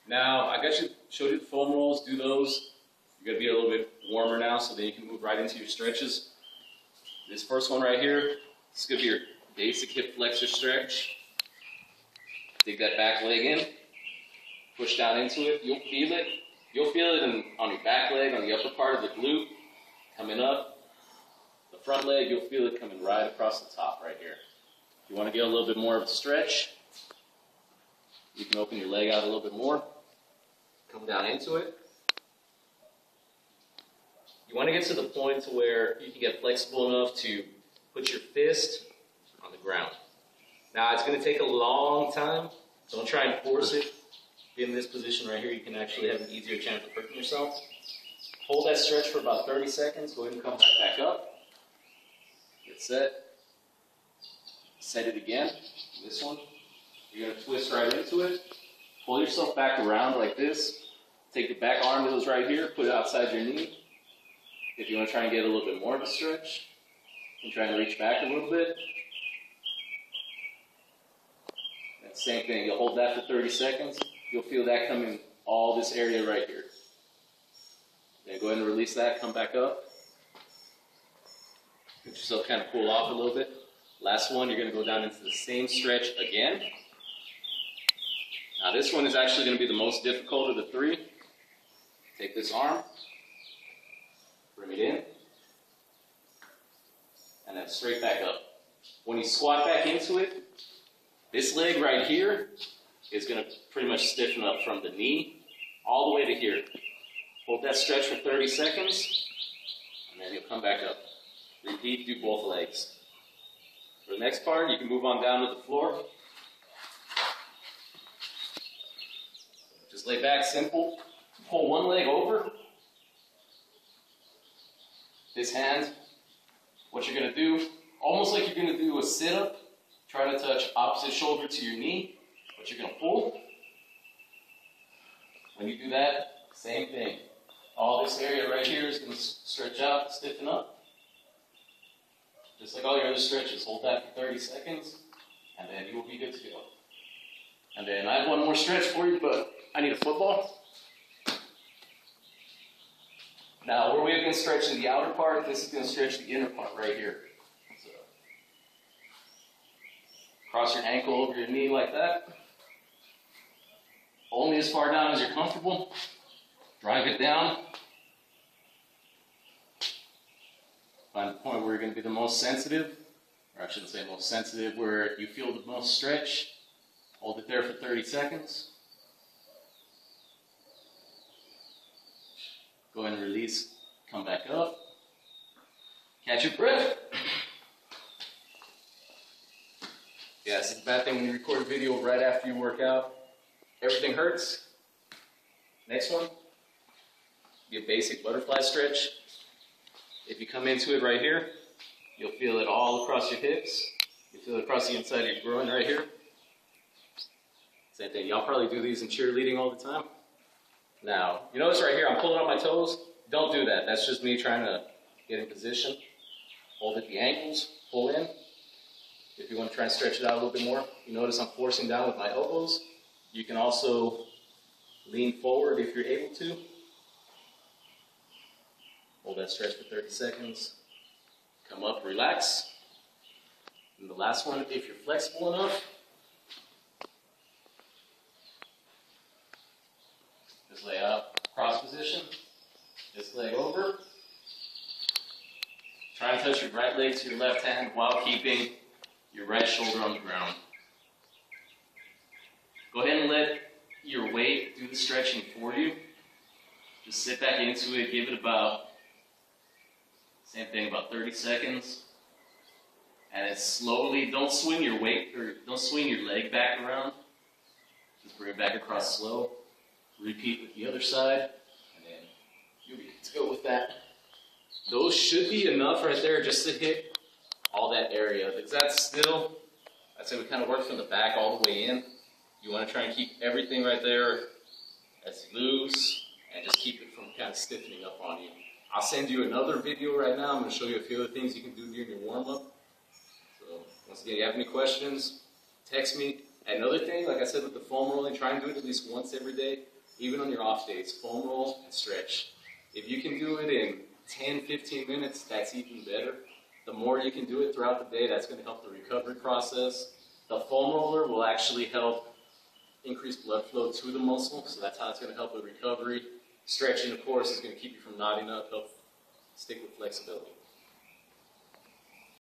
Now, I showed you the foam rolls, do those. You're gonna be a little bit warmer now, so then you can move right into your stretches. This first one right here, this is gonna be your basic hip flexor stretch. Dig that back leg in, push down into it. You'll feel it. You'll feel it on your back leg, on the upper part of the glute, coming up. The front leg, you'll feel it coming right across the top right here. If you want to get a little bit more of a stretch, you can open your leg out a little bit more. Come down into it. You want to get to the point to where you can get flexible enough to put your fist on the ground. Now, it's going to take a long time. Don't try and force it. In this position right here, you can actually have an easier chance of hurting yourself. Hold that stretch for about 30 seconds. Go ahead and come right back up. Get set. Set it again. This one. You're going to twist right into it. Pull yourself back around like this. Take the back arm that was right here. Put it outside your knee. If you want to try and get a little bit more of a stretch, you can try and reach back a little bit. And same thing. You'll hold that for 30 seconds. You'll feel that coming all this area right here. Then go ahead and release that. Come back up. Let yourself kind of cool off a little bit. Last one, you're going to go down into the same stretch again. Now this one is actually going to be the most difficult of the three. Take this arm, bring it in, and then straight back up. When you squat back into it, this leg right here is going to pretty much stiffen up from the knee all the way to here. Hold that stretch for 30 seconds, and then you'll come back up. Repeat, do both legs. For the next part, you can move on down to the floor. Just lay back, simple. Pull one leg over. This hand, what you're going to do, almost like you're going to do a sit-up, try to touch opposite shoulder to your knee. But you're going to pull. When you do that, same thing. All this area right here is going to stretch out, stiffen up. Just like all your other stretches. Hold that for 30 seconds, and then you will be good to go. And then I have one more stretch for you, but I need a football. Now, where we've been stretching the outer part, this is going to stretch the inner part right here. So, cross your ankle over your knee like that. Only as far down as you're comfortable. Drive it down. Find the point where you're going to be the most sensitive, or I shouldn't say most sensitive, where you feel the most stretch. Hold it there for 30 seconds. Go ahead and release. Come back up. Catch your breath. Yeah, it's a bad thing when you record a video right after you work out. Everything hurts. Next one, be a basic butterfly stretch. If you come into it right here, you'll feel it all across your hips. You feel it across the inside of your groin right here. Same thing. Y'all probably do these in cheerleading all the time. Now, you notice right here, I'm pulling on my toes. Don't do that. That's just me trying to get in position. Hold at the ankles, pull in. If you want to try and stretch it out a little bit more, you notice I'm forcing down with my elbows. You can also lean forward if you're able to. Hold that stretch for 30 seconds. Come up, relax. And the last one, if you're flexible enough, just lay out, cross position. This leg over. Try and touch your right leg to your left hand while keeping your right shoulder on the ground. Go ahead and let your weight do the stretching for you. Just sit back into it, give it about, same thing, about 30 seconds. And then slowly, don't swing your weight, or don't swing your leg back around. Just bring it back across slow. Repeat with the other side, and then you'll be good to go with that. Those should be enough right there just to hit all that area. Because that's still, I'd say we kind of work from the back all the way in. You want to try and keep everything right there as loose and just keep it from kind of stiffening up on you. I'll send you another video right now. I'm going to show you a few other things you can do during your warm-up. So once again, if you have any questions, text me. Another thing, like I said with the foam rolling, try and do it at least once every day. even on your off days, foam roll and stretch. If you can do it in 10, 15 minutes, that's even better. The more you can do it throughout the day, that's going to help the recovery process. The foam roller will actually help increase blood flow to the muscle, so that's how it's going to help with recovery. Stretching, of course, is going to keep you from knotting up, help stick with flexibility.